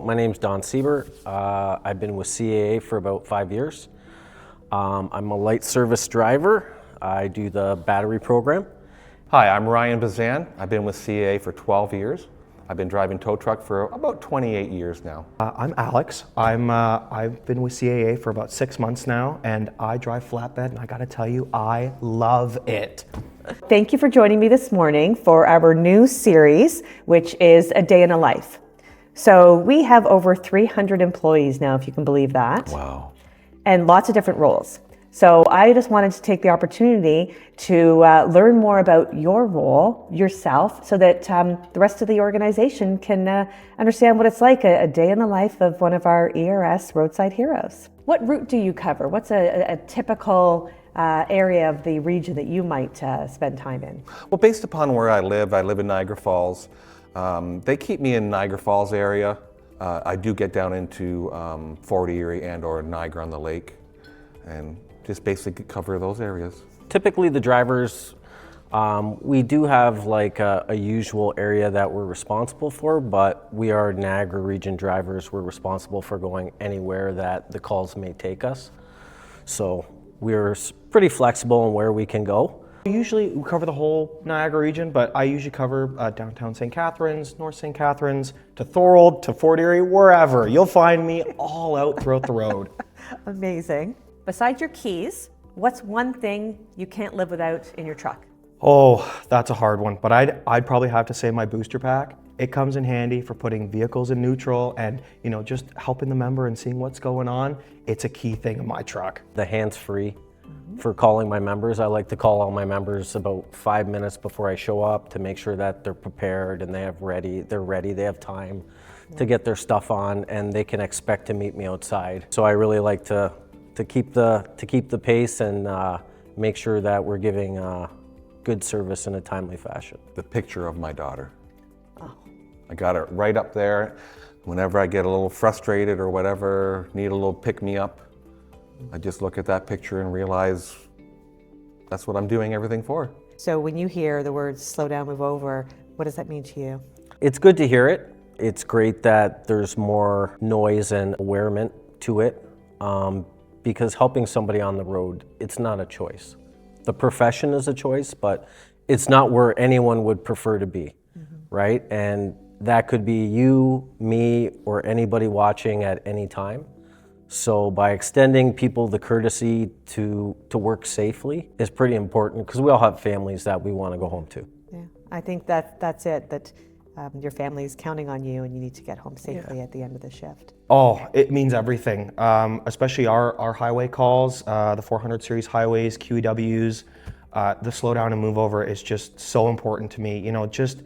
my name's Don Sieber. I've been with CAA for about 5 years. I'm a light service driver. I do the battery program. Hi, I'm Ryan Bazan. I've been with CAA for 12 years. I've been driving tow truck for about 28 years now. I'm Alex. I've been with CAA for about 6 months now, and I drive flatbed, and I gotta tell you, I love it. Thank you for joining me this morning for our new series, which is A Day in a Life. So we have over 300 employees now, if you can believe that. Wow. And lots of different roles. So I just wanted to take the opportunity to learn more about your role, yourself, so that the rest of the organization can understand what it's like, a day in the life of one of our ERS Roadside Heroes. What route do you cover? What's a typical area of the region that you might spend time in? Well, based upon where I live in Niagara Falls. They keep me in Niagara Falls area. I do get down into Fort Erie and or Niagara on the Lake, and just basically cover those areas. Typically the drivers, we do have like a usual area that we're responsible for, but we are Niagara region drivers. We're responsible for going anywhere that the calls may take us. So we're pretty flexible in where we can go. Usually we cover the whole Niagara region, but I usually cover downtown St. Catharines, North St. Catharines, to Thorold, to Fort Erie, wherever. You'll find me all out throughout the road. Amazing. Besides your keys, what's one thing you can't live without in your truck? Oh, that's a hard one, but I'd probably have to say my booster pack. It comes in handy for putting vehicles in neutral and, just helping the member and seeing what's going on. It's a key thing in my truck. The hands-free for calling my members. I like to call all my members about 5 minutes before I show up to make sure that they're prepared and they're ready, they have time to get their stuff on, and they can expect to meet me outside. So I really like to keep the pace and make sure that we're giving good service in a timely fashion. The picture of my daughter. Oh. I got it right up there. Whenever I get a little frustrated or whatever, need a little pick-me-up, I just look at that picture and realize that's what I'm doing everything for. So when you hear the words slow down, move over, what does that mean to you? It's good to hear it. It's great that there's more noise and awareness to it. Because helping somebody on the road, it's not a choice. The profession is a choice, but it's not where anyone would prefer to be, right? And that could be you, me, or anybody watching at any time. So by extending people the courtesy to work safely is pretty important, because we all have families that we want to go home to. Yeah, I think that's it, that your family is counting on you and you need to get home safely at the end of the shift. Oh, it means everything, especially our highway calls, the 400 series highways, QEWs, the slow down and move over is just so important to me. Just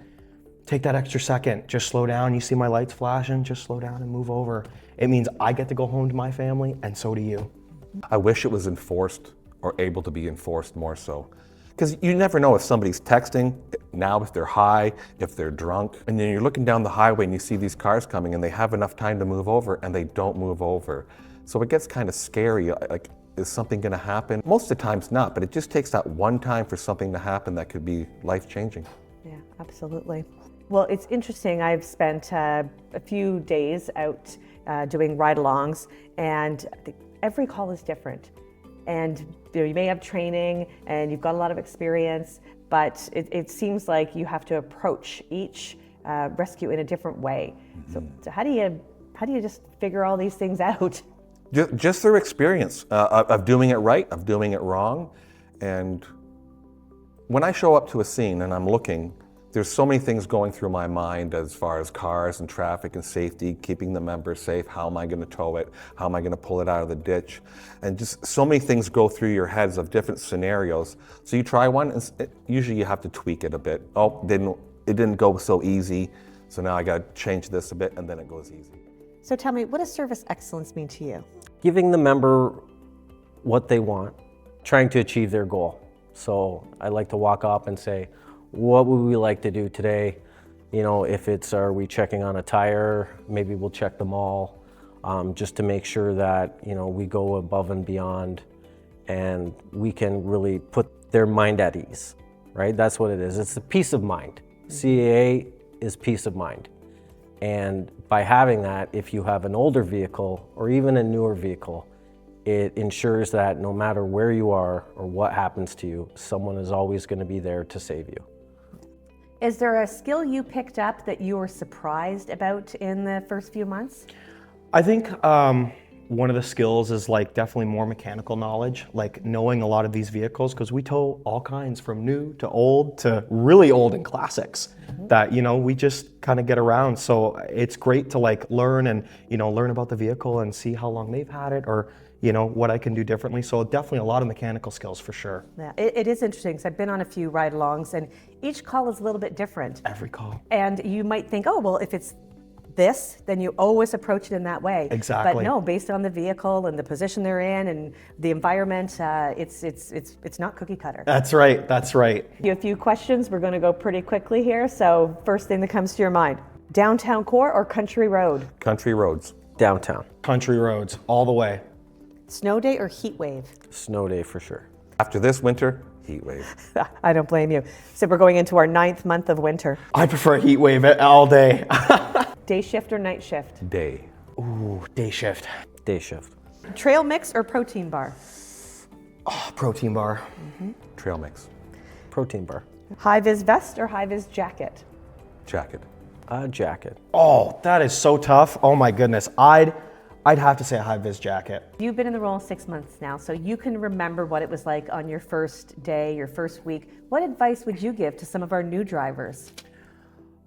take that extra second, just slow down. You see my lights flashing, just slow down and move over. It means I get to go home to my family, and so do you. I wish it was enforced or able to be enforced more so. Because you never know if somebody's texting, now if they're high, if they're drunk, and then you're looking down the highway and you see these cars coming and they have enough time to move over and they don't move over. So it gets kind of scary, like, is something gonna happen? Most of the times not, but it just takes that one time for something to happen that could be life-changing. Yeah, absolutely. Well, it's interesting. I've spent a few days out doing ride-alongs, and every call is different. And you may have training and you've got a lot of experience, but it seems like you have to approach each rescue in a different way. So how do you just figure all these things out? Just through experience of doing it right, of doing it wrong. And when I show up to a scene and I'm looking, there's so many things going through my mind as far as cars and traffic and safety, keeping the members safe. How am I going to tow it? How am I going to pull it out of the ditch? And just so many things go through your heads of different scenarios. So you try one, and usually you have to tweak it a bit. Oh, it didn't go so easy, so now I got to change this a bit, and then it goes easy. So tell me, what does service excellence mean to you? Giving the member what they want, trying to achieve their goal. So I like to walk up and say, what would we like to do today? If it's, are we checking on a tire? Maybe we'll check them all, just to make sure that, we go above and beyond and we can really put their mind at ease, right? That's what it is. It's the peace of mind. CAA is peace of mind. And by having that, if you have an older vehicle or even a newer vehicle, it ensures that no matter where you are or what happens to you, someone is always going to be there to save you. Is there a skill you picked up that you were surprised about in the first few months? I think one of the skills is like definitely more mechanical knowledge, like knowing a lot of these vehicles, because we tow all kinds from new to old to really old and classics that, you know, we just kind of get around. So it's great to like learn and, you know, learn about the vehicle and see how long they've had it or, you know, what I can do differently. So definitely a lot of mechanical skills for sure. Yeah, it is interesting because I've been on a few ride-alongs and each call is a little bit different. Every call. And you might think, oh, well, if it's this, then you always approach it in that way. Exactly. But no, based on the vehicle and the position they're in and the environment, it's not cookie cutter. That's right. That's right. A few questions. We're going to go pretty quickly here. So first thing that comes to your mind, downtown core or country road? Country roads. Downtown. Country roads all the way. Snow day or heat wave? Snow day for sure. After this winter, heat wave. I don't blame you. So we're going into our 9th month of winter. I prefer heat wave all day. Day shift or night shift? Day. Ooh, day shift. Day shift. Trail mix or protein bar? Oh, protein bar. Trail mix. Protein bar. High-vis vest or high-vis jacket? Jacket. Jacket. Oh, that is so tough. Oh my goodness. I'd have to say a high-vis jacket. You've been in the role 6 months now, so you can remember what it was like on your first day, your first week. What advice would you give to some of our new drivers?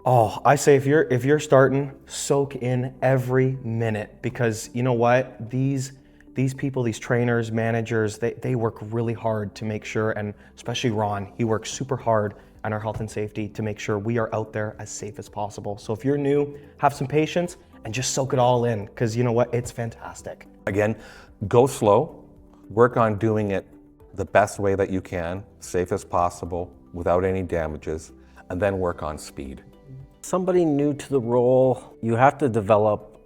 Oh, I say if you're starting, soak in every minute, because you know what? These people, these trainers, managers, they work really hard to make sure, and especially Ron, he works super hard on our health and safety to make sure we are out there as safe as possible. So if you're new, have some patience and just soak it all in, because you know what? It's fantastic. Again, go slow. Work on doing it the best way that you can, safe as possible, without any damages, and then work on speed. Somebody new to the role, you have to develop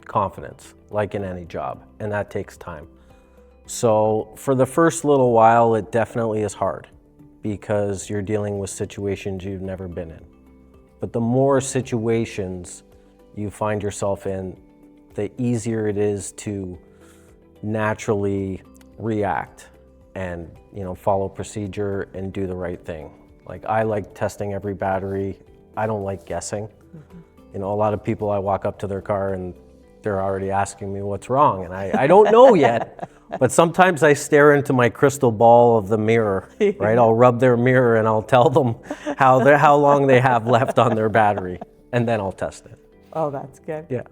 confidence, like in any job, and that takes time. So for the first little while, it definitely is hard because you're dealing with situations you've never been in. But the more situations you find yourself in, the easier it is to naturally react and, you know, follow procedure and do the right thing. Like, I like testing every battery. I don't like guessing. You know, a lot of people, I walk up to their car and they're already asking me what's wrong, and I don't know yet. But sometimes I stare into my crystal ball of the mirror, right? I'll rub their mirror and I'll tell them how long they have left on their battery, and then I'll test it. Oh, that's good. Yeah.